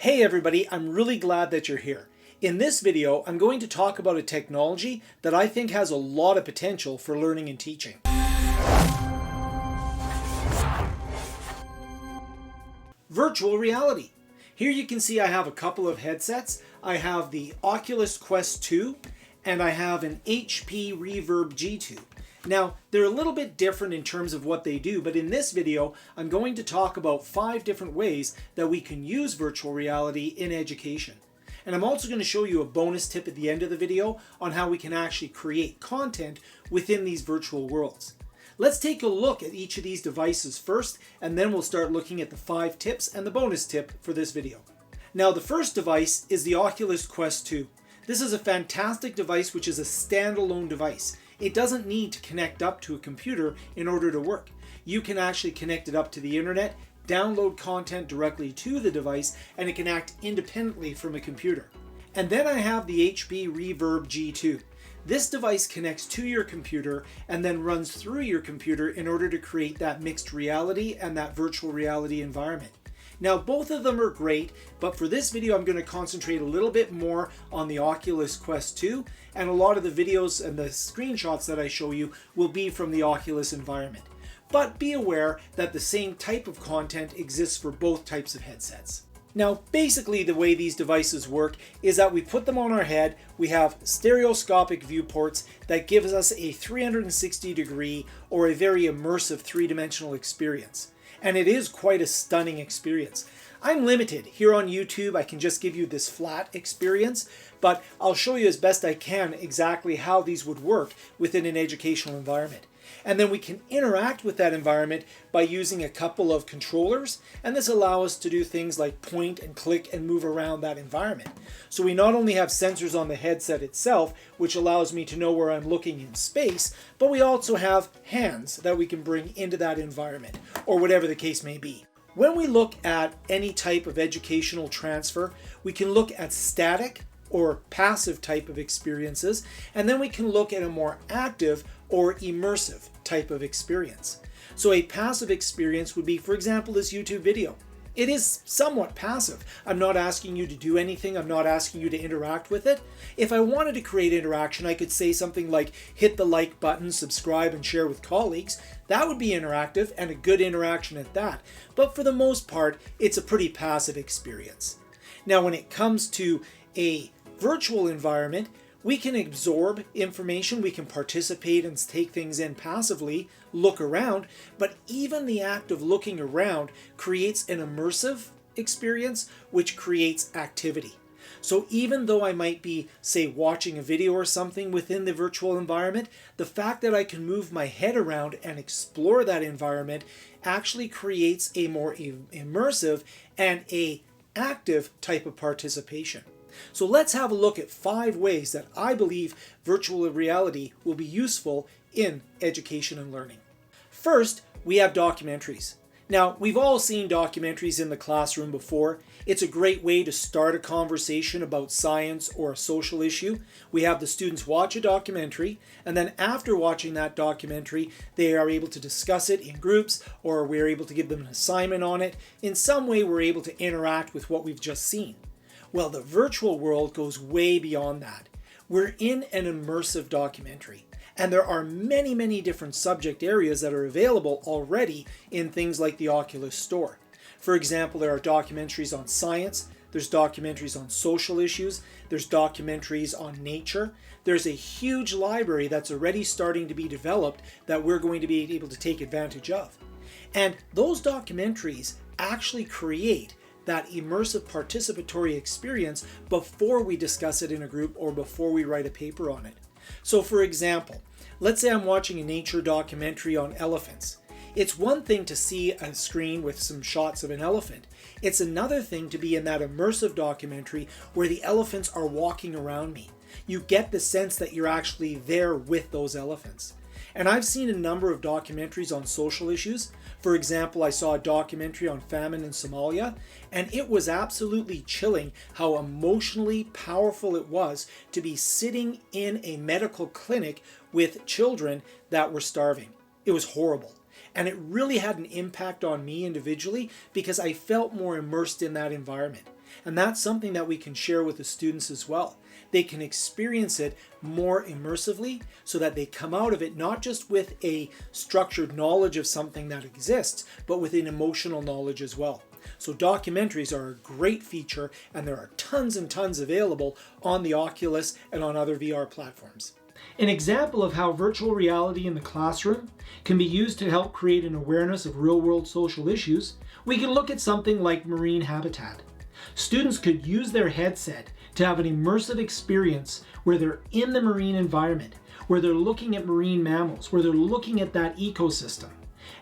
Hey everybody, I'm really glad that you're here. In this video, I'm going to talk about a technology that I think has a lot of potential for learning and teaching. Virtual reality. Here you can see I have a couple of headsets. I have the Oculus Quest 2 and I have an HP Reverb G2. Now, they're a little bit different in terms of what they do, but in this video, I'm going to talk about 5 different ways that we can use virtual reality in education. And I'm also going to show you a bonus tip at the end of the video on how we can actually create content within these virtual worlds. Let's take a look at each of these devices first, and then we'll start looking at the 5 tips and the bonus tip for this video. Now, the first device is the Oculus Quest 2. This is a fantastic device which is a standalone device. It doesn't need to connect up to a computer in order to work. You can actually connect it up to the internet, download content directly to the device, and it can act independently from a computer. And then I have the HP Reverb G2. This device connects to your computer and then runs through your computer in order to create that mixed reality and that virtual reality environment. Now, both of them are great, but for this video, I'm going to concentrate a little bit more on the Oculus Quest 2, and a lot of the videos and the screenshots that I show you will be from the Oculus environment. But be aware that the same type of content exists for both types of headsets. Now, basically the way these devices work is that we put them on our head, we have stereoscopic viewports that gives us a 360-degree or a very immersive three-dimensional experience. And it is quite a stunning experience. I'm limited. Here on YouTube, I can just give you this flat experience, but I'll show you as best I can exactly how these would work within an educational environment. And then we can interact with that environment by using a couple of controllers, and this allows us to do things like point and click and move around that environment. So we not only have sensors on the headset itself, which allows me to know where I'm looking in space, but we also have hands that we can bring into that environment, or whatever the case may be. When we look at any type of educational transfer, we can look at static or passive type of experiences, and then we can look at a more active or immersive type of experience. So a passive experience would be, for example, this YouTube video. It is somewhat passive. I'm not asking you to do anything. I'm not asking you to interact with it. If I wanted to create interaction, I could say something like hit the like button, subscribe, and share with colleagues. That would be interactive, and a good interaction at that. But for the most part, it's a pretty passive experience. Now, when it comes to a virtual environment, we can absorb information, we can participate and take things in passively, look around, but even the act of looking around creates an immersive experience, which creates activity. So even though I might be, say, watching a video or something within the virtual environment, the fact that I can move my head around and explore that environment actually creates a more immersive and an active type of participation. So let's have a look at 5 ways that I believe virtual reality will be useful in education and learning. First, we have documentaries. Now, we've all seen documentaries in the classroom before. It's a great way to start a conversation about science or a social issue. We have the students watch a documentary, and then after watching that documentary, they are able to discuss it in groups, or we're able to give them an assignment on it. In some way, we're able to interact with what we've just seen. Well, the virtual world goes way beyond that. We're in an immersive documentary, and there are many, many different subject areas that are available already in things like the Oculus Store. For example, there are documentaries on science, there's documentaries on social issues, there's documentaries on nature. There's a huge library that's already starting to be developed that we're going to be able to take advantage of. And those documentaries actually create that immersive participatory experience before we discuss it in a group or before we write a paper on it. So for example, let's say I'm watching a nature documentary on elephants. It's one thing to see a screen with some shots of an elephant. It's another thing to be in that immersive documentary where the elephants are walking around me. You get the sense that you're actually there with those elephants. And I've seen a number of documentaries on social issues. For example, I saw a documentary on famine in Somalia, and it was absolutely chilling how emotionally powerful it was to be sitting in a medical clinic with children that were starving. It was horrible. And it really had an impact on me individually because I felt more immersed in that environment. And that's something that we can share with the students as well. They can experience it more immersively so that they come out of it not just with a structured knowledge of something that exists, but with an emotional knowledge as well. So documentaries are a great feature, and there are tons and tons available on the Oculus and on other VR platforms. An example of how virtual reality in the classroom can be used to help create an awareness of real-world social issues, we can look at something like marine habitat. Students could use their headset to have an immersive experience where they're in the marine environment, where they're looking at marine mammals, where they're looking at that ecosystem.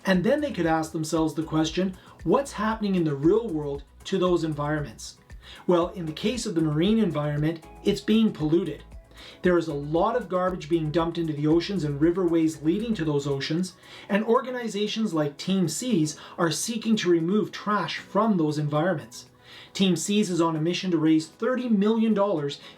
And then they could ask themselves the question, what's happening in the real world to those environments? Well, in the case of the marine environment, it's being polluted. There is a lot of garbage being dumped into the oceans and riverways leading to those oceans, and organizations like TeamSeas are seeking to remove trash from those environments. TeamSeas is on a mission to raise $30 million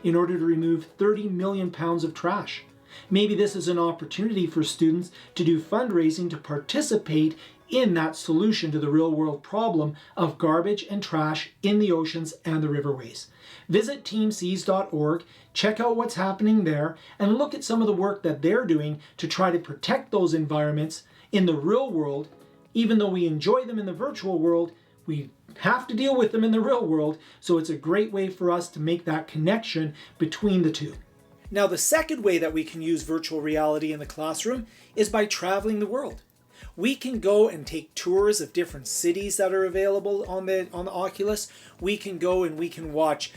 in order to remove 30 million pounds of trash. Maybe this is an opportunity for students to do fundraising to participate in that solution to the real-world problem of garbage and trash in the oceans and the riverways. Visit teamseas.org, check out what's happening there, and look at some of the work that they're doing to try to protect those environments in the real world. Even though we enjoy them in the virtual world, we have to deal with them in the real world, so it's a great way for us to make that connection between the two. Now, the second way that we can use virtual reality in the classroom is by traveling the world. We can go and take tours of different cities that are available on the Oculus. We can go and we can watch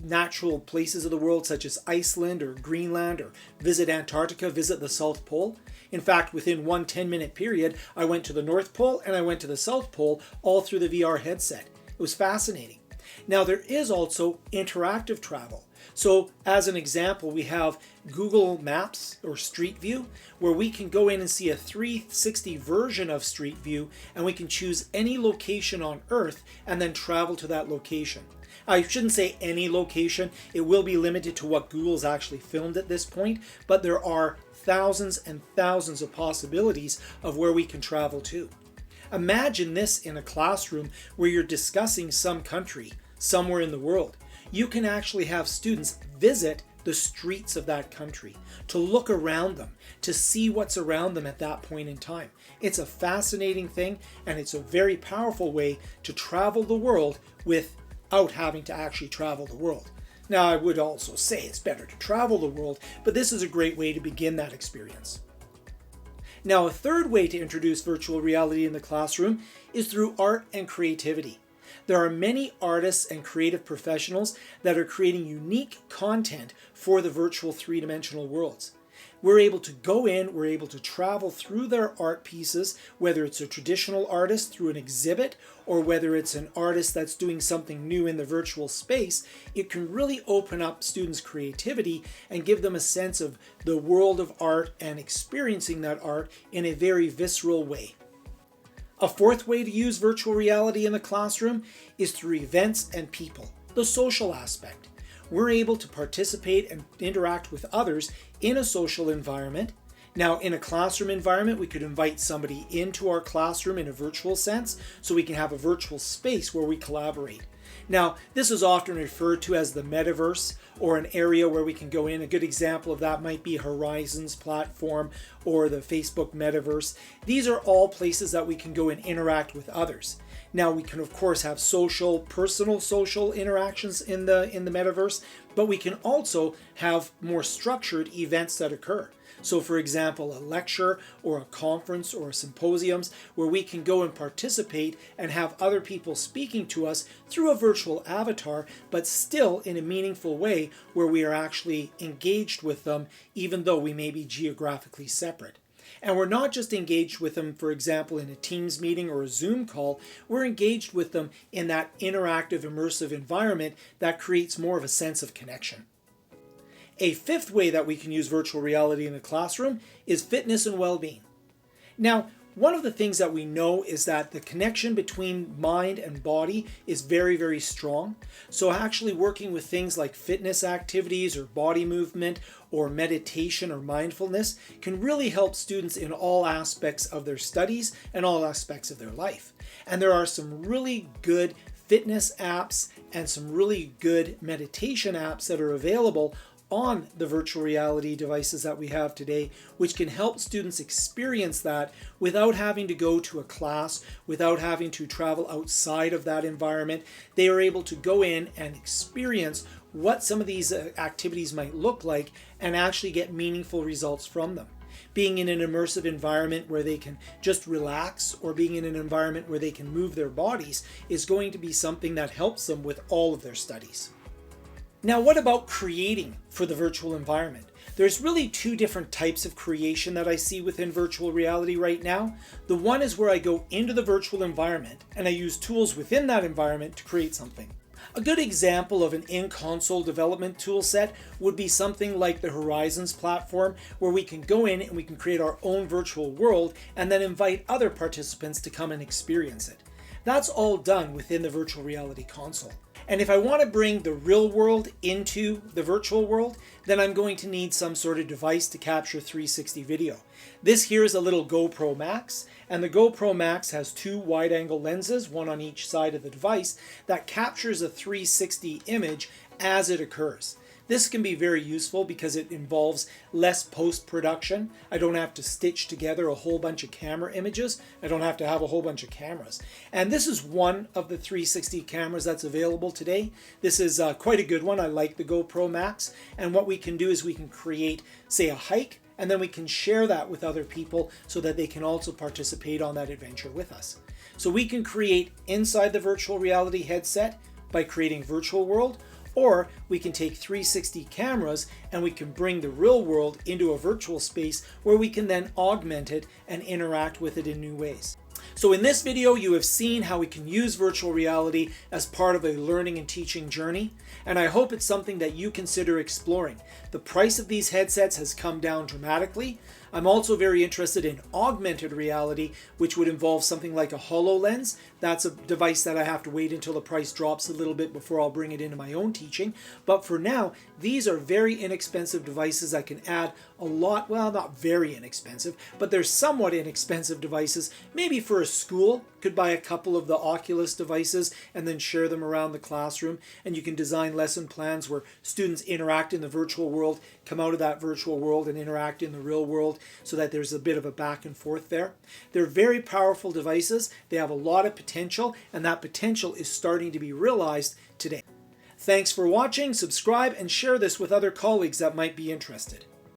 natural places of the world such as Iceland or Greenland, or visit Antarctica, visit the South Pole. In fact, within one 10-minute period, I went to the North Pole and I went to the South Pole all through the VR headset. It was fascinating. Now, there is also interactive travel. So as an example, we have Google Maps or Street View, where we can go in and see a 360 version of Street View, and we can choose any location on Earth and then travel to that location. I shouldn't say any location. It will be limited to what Google's actually filmed at this point, but there are thousands and thousands of possibilities of where we can travel to. Imagine this in a classroom where you're discussing some country somewhere in the world. You can actually have students visit the streets of that country, to look around them, to see what's around them at that point in time. It's a fascinating thing, and it's a very powerful way to travel the world without having to actually travel the world. Now, I would also say it's better to travel the world, but this is a great way to begin that experience. Now, a third way to introduce virtual reality in the classroom is through art and creativity. There are many artists and creative professionals that are creating unique content for the virtual three-dimensional worlds. We're able to go in, we're able to travel through their art pieces, whether it's a traditional artist through an exhibit, or whether it's an artist that's doing something new in the virtual space. It can really open up students' creativity and give them a sense of the world of art and experiencing that art in a very visceral way. A fourth way to use virtual reality in the classroom is through events and people, the social aspect. We're able to participate and interact with others in a social environment. Now, in a classroom environment, we could invite somebody into our classroom in a virtual sense, so we can have a virtual space where we collaborate. Now, this is often referred to as the Metaverse, or an area where we can go in. A good example of that might be Horizon's platform or the Facebook Metaverse. These are all places that we can go and interact with others. Now, we can of course have personal social interactions in the Metaverse, but we can also have more structured events that occur. So for example, a lecture or a conference or symposiums where we can go and participate and have other people speaking to us through a virtual avatar, but still in a meaningful way where we are actually engaged with them, even though we may be geographically separate. And we're not just engaged with them, for example, in a Teams meeting or a Zoom call, we're engaged with them in that interactive, immersive environment that creates more of a sense of connection. A fifth way that we can use virtual reality in the classroom is fitness and well-being. Now, one of the things that we know is that the connection between mind and body is very, very strong. So actually working with things like fitness activities or body movement or meditation or mindfulness can really help students in all aspects of their studies and all aspects of their life. And there are some really good fitness apps and some really good meditation apps that are available on the virtual reality devices that we have today, which can help students experience that without having to go to a class, without having to travel outside of that environment. They are able to go in and experience what some of these activities might look like and actually get meaningful results from them. Being in an immersive environment where they can just relax, or being in an environment where they can move their bodies, is going to be something that helps them with all of their studies. Now, what about creating for the virtual environment? There's really two different types of creation that I see within virtual reality right now. The one is where I go into the virtual environment and I use tools within that environment to create something. A good example of an in-console development tool set would be something like the Horizons platform, where we can go in and we can create our own virtual world and then invite other participants to come and experience it. That's all done within the virtual reality console. And if I want to bring the real world into the virtual world, then I'm going to need some sort of device to capture 360 video. This here is a little GoPro MAX, and the GoPro MAX has two wide-angle lenses, one on each side of the device, that captures a 360 image as it occurs. This can be very useful because it involves less post-production. I don't have to stitch together a whole bunch of camera images. I don't have to have a whole bunch of cameras. And this is one of the 360 cameras that's available today. This is quite a good one. I like the GoPro MAX. And what we can do is we can create, say, a hike, and then we can share that with other people so that they can also participate on that adventure with us. So we can create inside the virtual reality headset by creating virtual world, or we can take 360 cameras and we can bring the real world into a virtual space where we can then augment it and interact with it in new ways. So in this video, you have seen how we can use virtual reality as part of a learning and teaching journey, and I hope it's something that you consider exploring. The price of these headsets has come down dramatically. I'm also very interested in augmented reality, which would involve something like a HoloLens. That's a device that I have to wait until the price drops a little bit before I'll bring it into my own teaching. But for now, these are very inexpensive devices that can add a lot, well, not very inexpensive, but they're somewhat inexpensive devices. Maybe for a school, could buy a couple of the Oculus devices and then share them around the classroom, and you can design lesson plans where students interact in the virtual world, come out of that virtual world and interact in the real world, so that there's a bit of a back and forth there. They're very powerful devices. They have a lot of potential, and that potential is starting to be realized today. Thanks for watching. Subscribe and share this with other colleagues that might be interested.